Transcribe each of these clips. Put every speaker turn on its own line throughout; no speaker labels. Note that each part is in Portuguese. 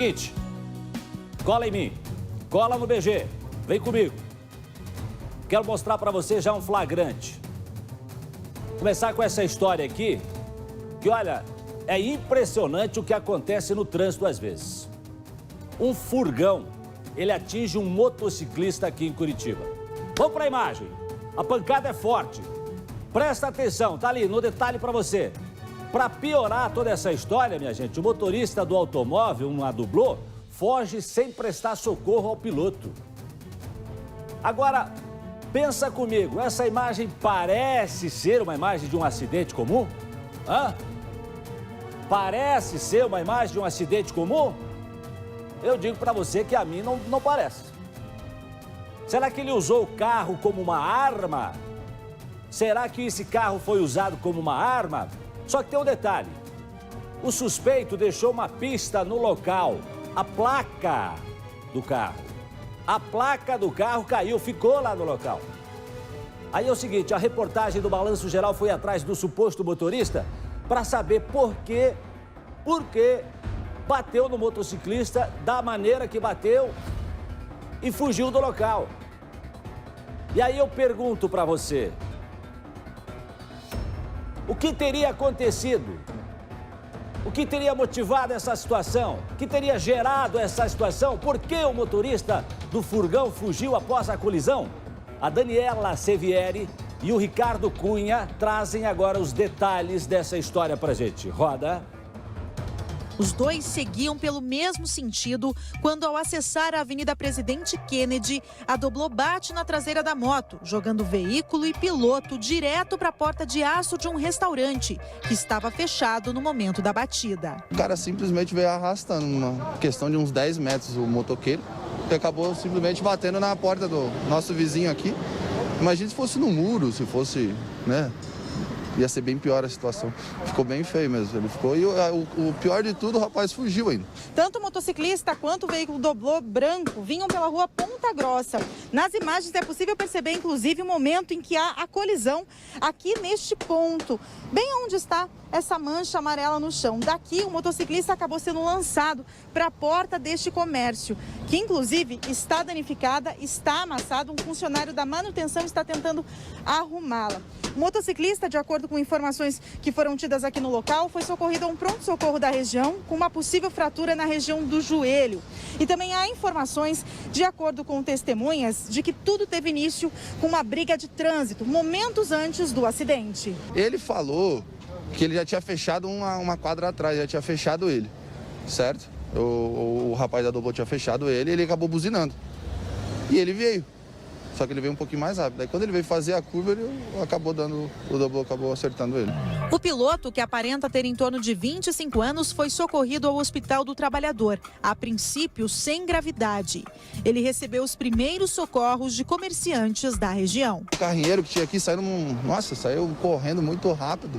Seguinte, cola em mim, cola no BG, vem comigo. Quero mostrar para você já um flagrante. Começar com essa história aqui, que olha, é impressionante o que acontece no trânsito às vezes. Um furgão, ele atinge um motociclista aqui em Curitiba. Vamos para a imagem, a pancada é forte. Presta atenção, tá ali no detalhe para você. Para piorar toda essa história, minha gente, o motorista do automóvel, uma dublô, foge sem prestar socorro ao piloto. Agora, pensa comigo, essa imagem parece ser uma imagem de um acidente comum? Hã? Parece ser uma imagem de um acidente comum? Eu digo para você que a mim não parece. Será que ele usou o carro como uma arma? Será que esse carro foi usado como uma arma? Só que tem um detalhe, o suspeito deixou uma pista no local, a placa do carro. A placa do carro caiu, ficou lá no local. Aí é o seguinte, a reportagem do Balanço Geral foi atrás do suposto motorista para saber por que bateu no motociclista da maneira que bateu e fugiu do local. E aí eu pergunto para você, o que teria acontecido? O que teria motivado essa situação? O que teria gerado essa situação? Por que o motorista do furgão fugiu após a colisão? A Daniela Sevieri e o Ricardo Cunha trazem agora os detalhes dessa história pra gente. Roda.
Os dois seguiam pelo mesmo sentido quando, ao acessar a Avenida Presidente Kennedy, a dublô bate na traseira da moto, jogando veículo e piloto direto para a porta de aço de um restaurante, que estava fechado no momento da batida.
O cara simplesmente veio arrastando, uma questão de uns 10 metros, o motoqueiro, que acabou simplesmente batendo na porta do nosso vizinho aqui. Imagina se fosse no muro, se fosse, né? Ia ser bem pior a situação. Ficou bem feio mesmo. Ele ficou. E o pior de tudo, o rapaz fugiu ainda.
Tanto o motociclista quanto o veículo dublô branco vinham pela rua Ponta Grossa. Nas imagens é possível perceber, inclusive, o momento em que há a colisão aqui neste ponto, bem onde está essa mancha amarela no chão. Daqui, o motociclista acabou sendo lançado para a porta deste comércio, que inclusive está danificada, está amassado. Um funcionário da manutenção está tentando arrumá-la. O motociclista, de acordo com informações que foram tidas aqui no local, foi socorrido a um pronto-socorro da região com uma possível fratura na região do joelho. E também há informações, de acordo com testemunhas, de que tudo teve início com uma briga de trânsito, momentos antes do acidente.
Ele falou que ele já tinha fechado uma quadra atrás, já tinha fechado ele, certo? O rapaz da dublô tinha fechado ele e ele acabou buzinando. E ele veio. Só que ele veio um pouquinho mais rápido. Aí quando ele veio fazer a curva, o dublô acabou acertando ele.
O piloto, que aparenta ter em torno de 25 anos, foi socorrido ao Hospital do Trabalhador, a princípio sem gravidade. Ele recebeu os primeiros socorros de comerciantes da região.
O carrinheiro que tinha aqui saiu correndo muito rápido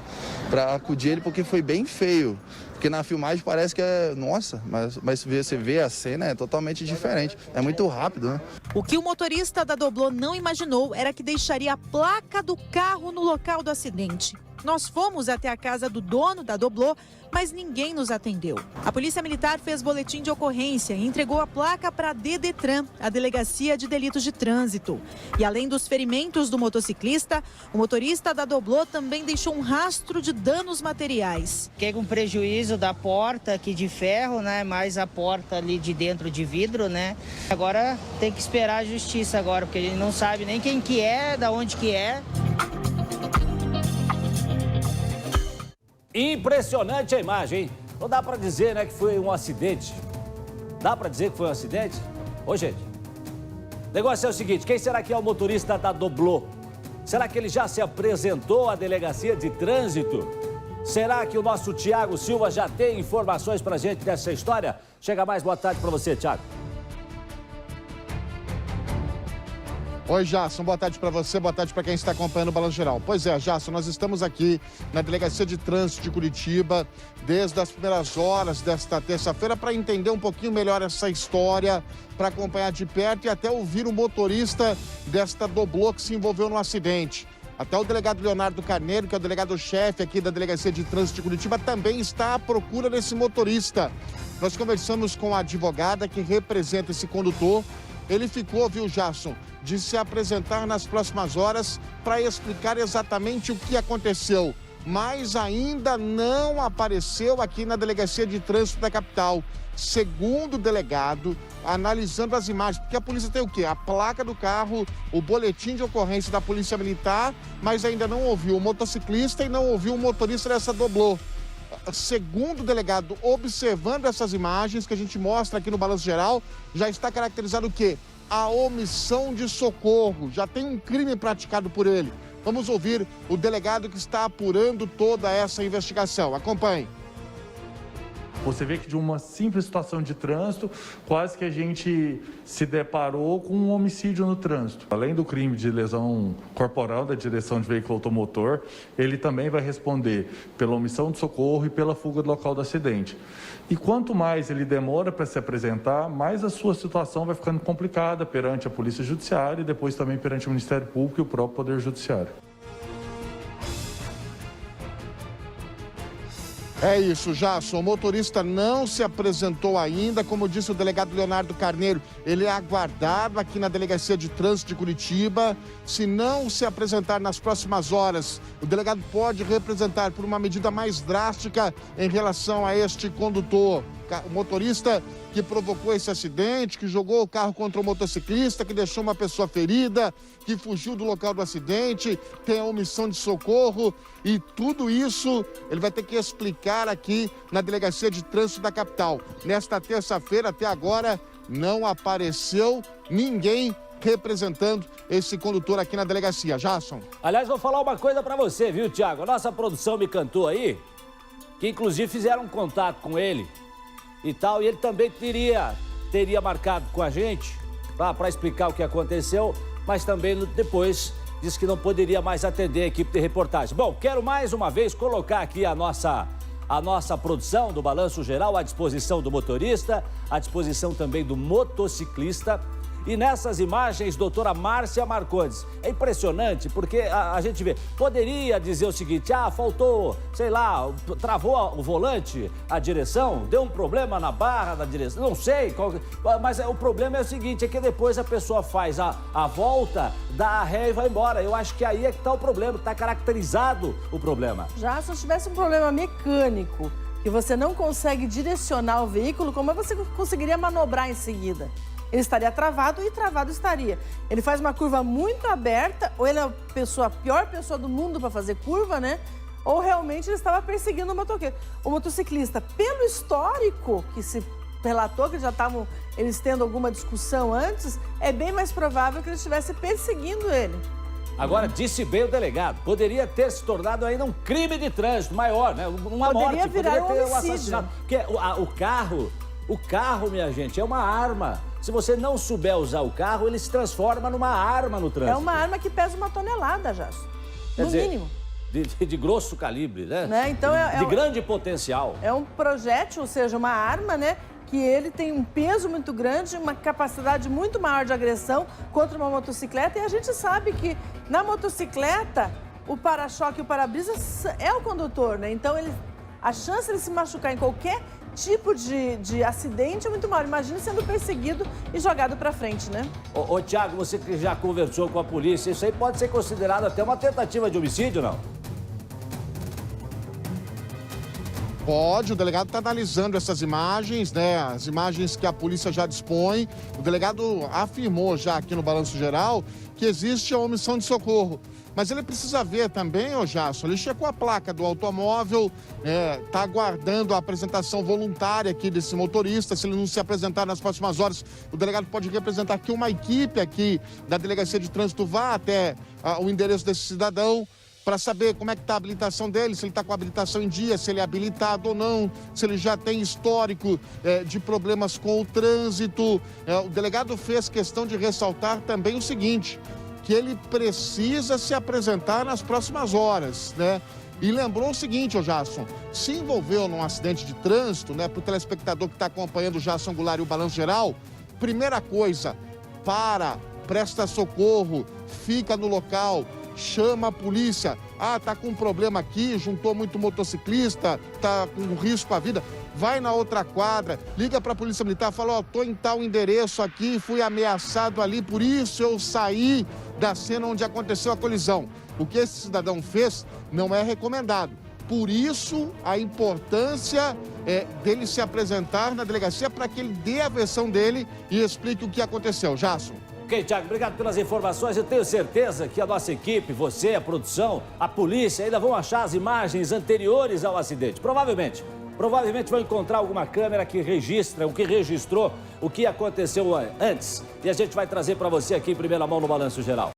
para acudir ele, porque foi bem feio. Porque na filmagem parece que é, nossa, mas você vê a cena, é totalmente diferente. É muito rápido, né?
O que o motorista da dublô não imaginou era que deixaria a placa do carro no local do acidente. Nós fomos até a casa do dono da dublô, mas ninguém nos atendeu. A Polícia Militar fez boletim de ocorrência e entregou a placa para a DDTRAN, a Delegacia de Delitos de Trânsito. E além dos ferimentos do motociclista, o motorista da dublô também deixou um rastro de danos materiais.
Fiquei com prejuízo da porta aqui de ferro, né? Mais a porta ali de dentro de vidro, né? Agora tem que esperar a justiça agora, porque a gente não sabe nem quem que é, da onde que é.
Impressionante a imagem, hein? Não dá pra dizer, né, que foi um acidente. Dá pra dizer que foi um acidente? Ô, gente, o negócio é o seguinte, quem será que é o motorista da dublô? Será que ele já se apresentou à delegacia de trânsito? Será que o nosso Thiago Silva já tem informações pra gente dessa história? Chega mais, boa tarde pra você, Thiago.
Oi, Jasson, boa tarde para você, boa tarde para quem está acompanhando o Balanço Geral. Pois é, Jasson, nós estamos aqui na Delegacia de Trânsito de Curitiba desde as primeiras horas desta terça-feira para entender um pouquinho melhor essa história, para acompanhar de perto e até ouvir o motorista desta dublô que se envolveu no acidente. Até o delegado Leonardo Carneiro, que é o delegado-chefe aqui da Delegacia de Trânsito de Curitiba, também está à procura desse motorista. Nós conversamos com a advogada que representa esse condutor. Ele ficou, viu, Jason, de se apresentar nas próximas horas para explicar exatamente o que aconteceu, mas ainda não apareceu aqui na Delegacia de Trânsito da capital. Segundo o delegado, analisando as imagens, porque a polícia tem o quê? A placa do carro, o boletim de ocorrência da Polícia Militar, mas ainda não ouviu o motociclista e não ouviu o motorista dessa doblô. Segundo o delegado, observando essas imagens que a gente mostra aqui no Balanço Geral, já está caracterizado o quê? A omissão de socorro. Já tem um crime praticado por ele. Vamos ouvir o delegado que está apurando toda essa investigação. Acompanhe.
Você vê que de uma simples situação de trânsito, quase que a gente se deparou com um homicídio no trânsito. Além do crime de lesão corporal da direção de veículo automotor, ele também vai responder pela omissão de socorro e pela fuga do local do acidente. E quanto mais ele demora para se apresentar, mais a sua situação vai ficando complicada perante a Polícia Judiciária e depois também perante o Ministério Público e o próprio Poder Judiciário.
É isso, Jason. O motorista não se apresentou ainda. Como disse o delegado Leonardo Carneiro, ele é aguardado aqui na Delegacia de Trânsito de Curitiba. Se não se apresentar nas próximas horas, o delegado pode representar por uma medida mais drástica em relação a este condutor. O motorista que provocou esse acidente, que jogou o carro contra o motociclista, que deixou uma pessoa ferida, que fugiu do local do acidente, tem a omissão de socorro e tudo isso ele vai ter que explicar aqui na Delegacia de Trânsito da capital. Nesta terça-feira, até agora, não apareceu ninguém representando esse condutor aqui na delegacia. Jason.
Aliás, vou falar uma coisa pra você, viu, Thiago? A nossa produção me cantou aí, que inclusive fizeram um contato com ele e tal, e ele também teria marcado com a gente para explicar o que aconteceu, mas também depois disse que não poderia mais atender a equipe de reportagem. Bom, quero mais uma vez colocar aqui a nossa produção do Balanço Geral à disposição do motorista, à disposição também do motociclista. E nessas imagens, doutora Márcia Marcondes, é impressionante porque a gente vê, poderia dizer o seguinte, faltou, sei lá, travou o volante, a direção, deu um problema na barra da direção, não sei, mas o problema é o seguinte, é que depois a pessoa faz a volta, dá a ré e vai embora. Eu acho que aí é que está o problema, está caracterizado o problema. Já
se tivesse um problema mecânico, que você não consegue direcionar o veículo, como você conseguiria manobrar em seguida? Ele estaria travado e travado estaria. Ele faz uma curva muito aberta, ou ele é a pior pessoa do mundo para fazer curva, né? Ou realmente ele estava perseguindo o motoqueiro. O motociclista, pelo histórico que se relatou, que já estavam eles tendo alguma discussão antes, é bem mais provável que ele estivesse perseguindo ele.
Agora, disse bem o delegado, poderia ter se tornado ainda um crime de trânsito maior, né? Uma morte, poderia ter um assassinato. Porque o carro, minha gente, é uma arma. Se você não souber usar o carro, ele se transforma numa arma no trânsito.
É uma arma que pesa 1 tonelada, Jasso. No mínimo.
De grosso calibre, né?
Então
de grande potencial.
É um projétil, ou seja, uma arma, né? Que ele tem um peso muito grande, uma capacidade muito maior de agressão contra uma motocicleta. E a gente sabe que na motocicleta, o para-choque e o para-brisa é o condutor, né? Então, a chance de ele se machucar em qualquer tipo de acidente é muito maior. Imagina sendo perseguido e jogado para frente, né?
Ô, Thiago, você que já conversou com a polícia, isso aí pode ser considerado até uma tentativa de homicídio, não?
Pode, o delegado está analisando essas imagens, né? As imagens que a polícia já dispõe. O delegado afirmou já aqui no Balanço Geral que existe a omissão de socorro. Mas ele precisa ver também, ô Jason, ele checou a placa do automóvel, está aguardando a apresentação voluntária aqui desse motorista. Se ele não se apresentar nas próximas horas, o delegado pode representar que uma equipe aqui da Delegacia de Trânsito vá até o endereço desse cidadão para saber como é que está a habilitação dele, se ele está com a habilitação em dia, se ele é habilitado ou não, se ele já tem histórico de problemas com o trânsito. O delegado fez questão de ressaltar também o seguinte, que ele precisa se apresentar nas próximas horas, né? E lembrou o seguinte, ô Jason, se envolveu num acidente de trânsito, né? Para o telespectador que está acompanhando o Jason Goulart e o Balanço Geral, primeira coisa, presta socorro, fica no local, chama a polícia. Tá com um problema aqui, juntou muito motociclista, tá com risco à vida. vai na outra quadra, liga para a Polícia Militar, fala, ó, tô em tal endereço aqui, fui ameaçado ali, por isso eu saí da cena onde aconteceu a colisão. O que esse cidadão fez não é recomendado. Por isso, a importância dele se apresentar na delegacia para que ele dê a versão dele e explique o que aconteceu. Jason.
Ok, Thiago, obrigado pelas informações. Eu tenho certeza que a nossa equipe, você, a produção, a polícia, ainda vão achar as imagens anteriores ao acidente. Provavelmente vão encontrar alguma câmera que registra, o que registrou, o que aconteceu antes. E a gente vai trazer para você aqui em primeira mão no Balanço Geral.